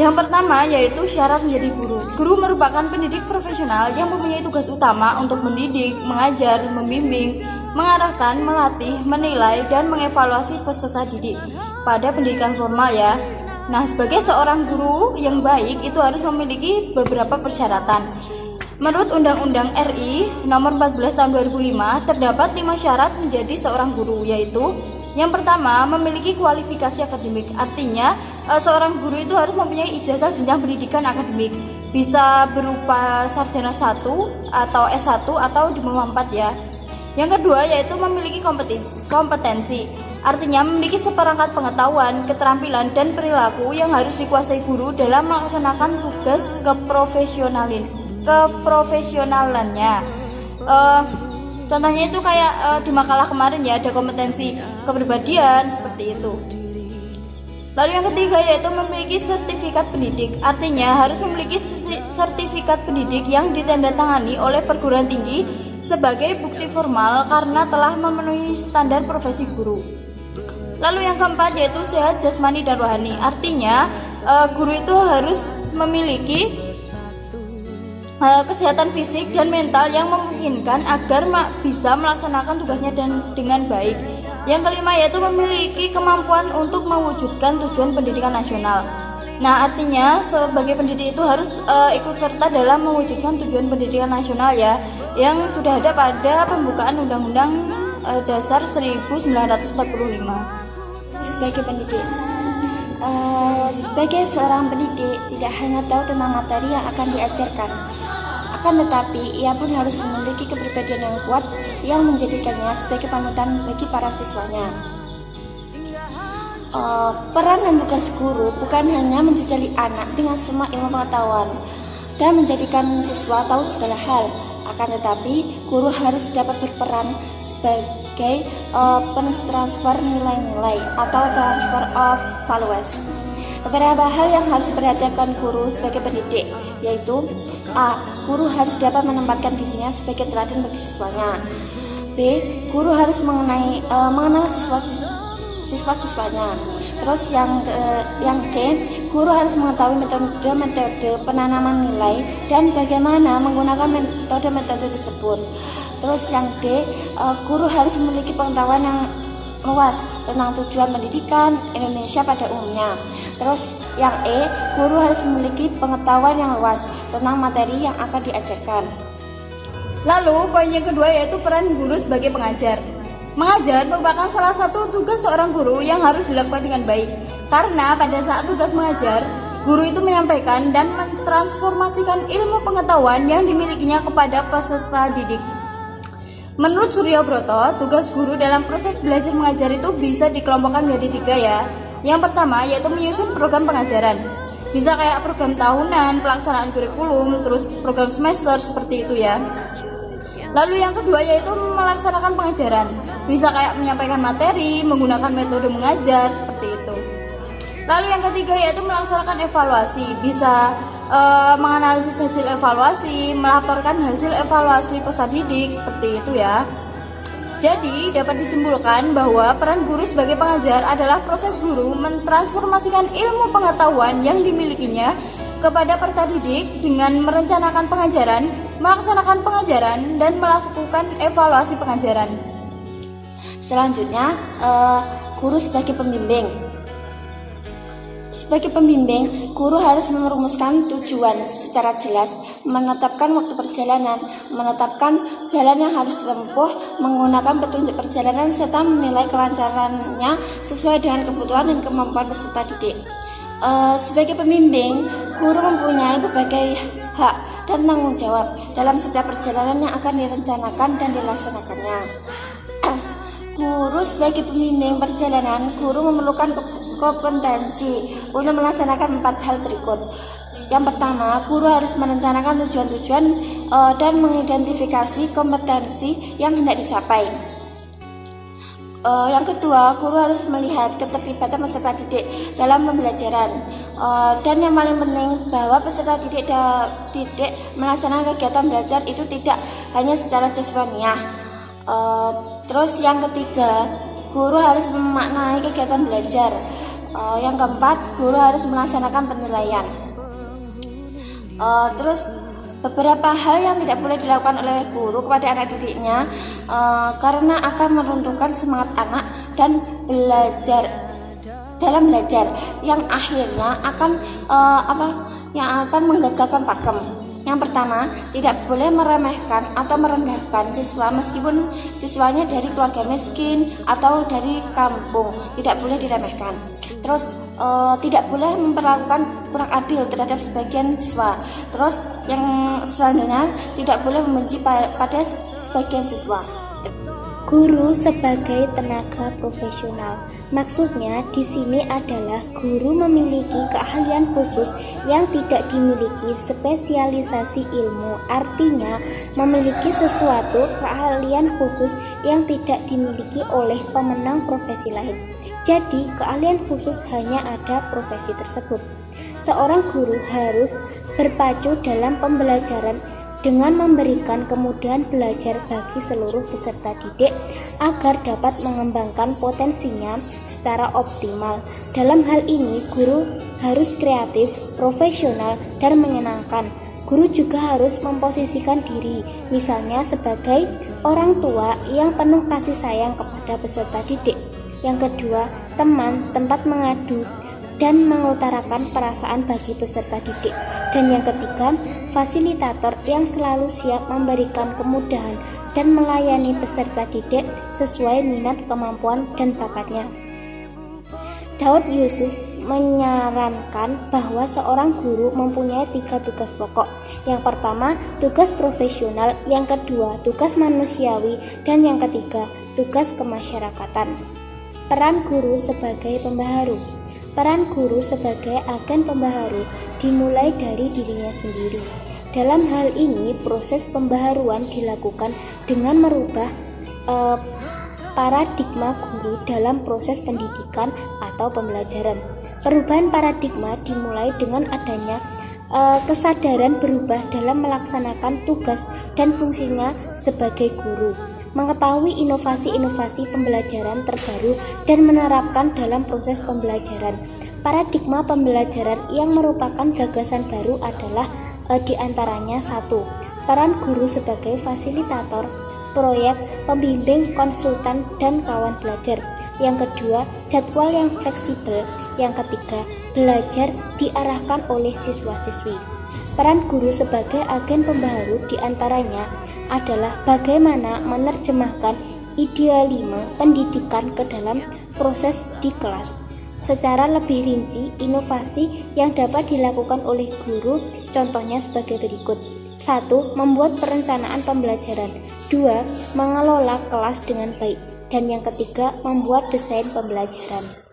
Yang pertama yaitu syarat menjadi guru. Guru merupakan pendidik profesional yang mempunyai tugas utama untuk mendidik, mengajar, membimbing, mengarahkan, melatih, menilai, dan mengevaluasi peserta didik pada pendidikan formal ya. Nah, sebagai seorang guru yang baik itu harus memiliki beberapa persyaratan. Menurut Undang-Undang RI Nomor 14 Tahun 2005 terdapat 5 syarat menjadi seorang guru, yaitu yang pertama, memiliki kualifikasi akademik. Artinya, seorang guru itu harus mempunyai ijazah jenjang pendidikan akademik. Bisa berupa sarjana 1 atau S1 atau diploma 4 ya. Yang kedua, yaitu memiliki kompetensi. Artinya, memiliki seperangkat pengetahuan, keterampilan, dan perilaku yang harus dikuasai guru dalam melaksanakan tugas keprofesionalannya. Contohnya itu kayak di makalah kemarin ya, ada kompetensi kepribadian seperti itu. Lalu yang ketiga yaitu memiliki sertifikat pendidik. Artinya harus memiliki sertifikat pendidik yang ditandatangani oleh perguruan tinggi sebagai bukti formal karena telah memenuhi standar profesi guru. Lalu yang keempat yaitu sehat jasmani dan rohani. Artinya guru itu harus memiliki kesehatan fisik dan mental yang memungkinkan agar bisa melaksanakan tugasnya dengan baik. Yang kelima yaitu memiliki kemampuan untuk mewujudkan tujuan pendidikan nasional. Nah, artinya sebagai pendidik itu harus ikut serta dalam mewujudkan tujuan pendidikan nasional ya, yang sudah ada pada pembukaan Undang-Undang Dasar 1945. Sebagai pendidik, sebagai seorang pendidik tidak hanya tahu tentang materi yang akan diajarkan, akan tetapi ia pun harus memiliki kepribadian yang kuat yang menjadikannya sebagai panutan bagi para siswanya. Peran dan tugas guru bukan hanya menjejali anak dengan semua ilmu pengetahuan dan menjadikan siswa tahu segala hal, akan tetapi guru harus dapat berperan sebagai pentransfer nilai-nilai atau transfer of values. Beberapa hal yang harus diperhatikan guru sebagai pendidik, yaitu A. Guru harus dapat menempatkan dirinya sebagai teladan bagi siswanya. B. Guru harus mengenal siswa-siswanya. Terus yang C. Guru harus mengetahui metode penanaman nilai dan bagaimana menggunakan metode-metode tersebut. Terus yang D. Guru harus memiliki pengetahuan yang luas tentang tujuan pendidikan Indonesia pada umumnya. Terus yang E, guru harus memiliki pengetahuan yang luas tentang materi yang akan diajarkan. Lalu poin yang kedua yaitu peran guru sebagai pengajar. Mengajar merupakan salah satu tugas seorang guru yang harus dilakukan dengan baik. Karena pada saat tugas mengajar, guru itu menyampaikan dan mentransformasikan ilmu pengetahuan yang dimilikinya kepada peserta didik. Menurut Suryo Broto, tugas guru dalam proses belajar mengajar itu bisa dikelompokkan menjadi 3 ya. Yang pertama yaitu menyusun program pengajaran. Bisa kayak program tahunan, pelaksanaan kurikulum, terus program semester seperti itu ya. Lalu yang kedua yaitu melaksanakan pengajaran. Bisa kayak menyampaikan materi, menggunakan metode mengajar seperti itu. Lalu yang ketiga yaitu melaksanakan evaluasi. Bisa menganalisis hasil evaluasi, melaporkan hasil evaluasi peserta didik seperti itu ya. Jadi dapat disimpulkan bahwa peran guru sebagai pengajar adalah proses guru mentransformasikan ilmu pengetahuan yang dimilikinya kepada peserta didik dengan merencanakan pengajaran, melaksanakan pengajaran, dan melakukan evaluasi pengajaran. Selanjutnya, guru sebagai pembimbing. Sebagai pembimbing, guru harus merumuskan tujuan secara jelas, menetapkan waktu perjalanan, menetapkan jalan yang harus ditempuh, menggunakan petunjuk perjalanan, serta menilai kelancarannya sesuai dengan kebutuhan dan kemampuan peserta didik. Sebagai pembimbing, guru mempunyai berbagai hak dan tanggung jawab dalam setiap perjalanan yang akan direncanakan dan dilaksanakannya. Guru sebagai pembimbing perjalanan, guru memerlukan kompetensi untuk melaksanakan 4 hal berikut. Yang pertama, guru harus merencanakan tujuan-tujuan dan mengidentifikasi kompetensi yang hendak dicapai. Yang kedua, guru harus melihat keterlibatan peserta didik dalam pembelajaran. Dan yang paling penting bahwa peserta didik melaksanakan kegiatan belajar itu tidak hanya secara jasmaniah. Terus yang ketiga, guru harus memaknai kegiatan belajar. Yang keempat, guru harus melaksanakan penilaian. Terus beberapa hal yang tidak boleh dilakukan oleh guru kepada anak didiknya karena akan meruntuhkan semangat anak dan belajar yang akhirnya akan menggagalkan pakem. Yang pertama, tidak boleh meremehkan atau merendahkan siswa meskipun siswanya dari keluarga miskin atau dari kampung, tidak boleh diremehkan. Terus tidak boleh memperlakukan kurang adil terhadap sebagian siswa. Terus yang selanjutnya, tidak boleh membenci pada sebagian siswa. Guru sebagai tenaga profesional. Maksudnya di sini adalah guru memiliki keahlian khusus yang tidak dimiliki spesialisasi ilmu. Artinya memiliki sesuatu keahlian khusus yang tidak dimiliki oleh pemenang profesi lain. Jadi keahlian khusus hanya ada profesi tersebut. Seorang guru harus berpacu dalam pembelajaran dengan memberikan kemudahan belajar bagi seluruh peserta didik agar dapat mengembangkan potensinya secara optimal. Dalam hal ini, guru harus kreatif, profesional, dan menyenangkan. Guru juga harus memposisikan diri, misalnya sebagai orang tua yang penuh kasih sayang kepada peserta didik. Yang kedua, teman, tempat mengadu dan mengutarakan perasaan bagi peserta didik. Dan yang ketiga, fasilitator yang selalu siap memberikan kemudahan dan melayani peserta didik sesuai minat, kemampuan, dan bakatnya. Daud Yusuf menyarankan bahwa seorang guru mempunyai 3 tugas pokok. Yang pertama, tugas profesional, yang kedua, tugas manusiawi, dan yang ketiga, tugas kemasyarakatan. Peran guru sebagai pembaharu. Peran guru sebagai agen pembaharu dimulai dari dirinya sendiri. Dalam hal ini, proses pembaharuan dilakukan dengan merubah paradigma guru dalam proses pendidikan atau pembelajaran. Perubahan paradigma dimulai dengan adanya kesadaran berubah dalam melaksanakan tugas dan fungsinya sebagai guru, mengetahui inovasi-inovasi pembelajaran terbaru dan menerapkan dalam proses pembelajaran. Paradigma pembelajaran yang merupakan gagasan baru adalah diantaranya 1. Peran guru sebagai fasilitator, proyek, pembimbing, konsultan, dan kawan belajar. Yang kedua, jadwal yang fleksibel. Yang ketiga, belajar diarahkan oleh siswa-siswi. Peran guru sebagai agen pembaharu diantaranya adalah bagaimana menerjemahkan idealisme pendidikan ke dalam proses di kelas. Secara lebih rinci, inovasi yang dapat dilakukan oleh guru contohnya sebagai berikut. 1. Membuat perencanaan pembelajaran. 2. Mengelola kelas dengan baik. Dan yang ketiga, membuat desain pembelajaran.